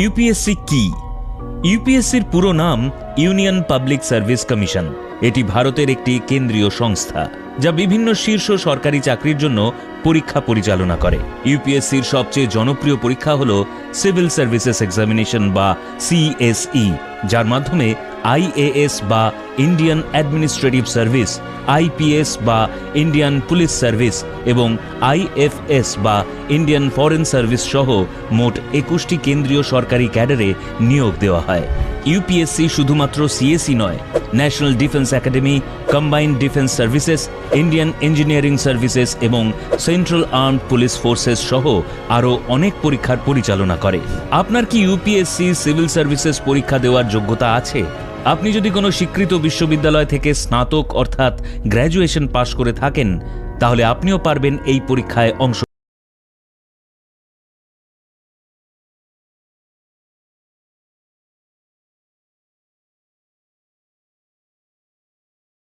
UPSC কি? ইউপিএসসির পুরো নাম ইউনিয়ন পাবলিক সার্ভিস কমিশন। এটি ভারতের একটি কেন্দ্রীয় সংস্থা যা বিভিন্ন শীর্ষ সরকারি চাকরির জন্য পরীক্ষা পরিচালনা করে। ইউপিএসসির সবচেয়ে জনপ্রিয় পরীক্ষা হল সিভিল সার্ভিসেস এক্সামিনেশন বা সিএসই, যার মাধ্যমে আইএএস বা ইন্ডিয়ান অ্যাডমিনিস্ট্রেটিভ সার্ভিস, আইপিএস বা ইন্ডিয়ান পুলিশ সার্ভিস এবং আইএফএস বা ইন্ডিয়ান ফরেন সার্ভিস সহ মোট 21টি কেন্দ্রীয় সরকারি ক্যাডারে নিয়োগ দেওয়া হয়। ইউপিএসসি শুধুমাত্র সিএসই নয়, national defence academy, combined defence services, Indian engineering services এবং সেন্ট্রাল আর্মড পুলিশ ফোর্সেস সহ আরও অনেক পরীক্ষার পরিচালনা করে। আপনার কি ইউপিএসসি সিভিল সার্ভিসেস পরীক্ষা দেওয়ার যোগ্যতা আছে? আপনি যদি কোনো স্বীকৃত বিশ্ববিদ্যালয় থেকে স্নাতক অর্থাৎ গ্র্যাজুয়েশন পাশ করে থাকেন, তাহলে আপনিও পারবেন এই পরীক্ষায় অংশ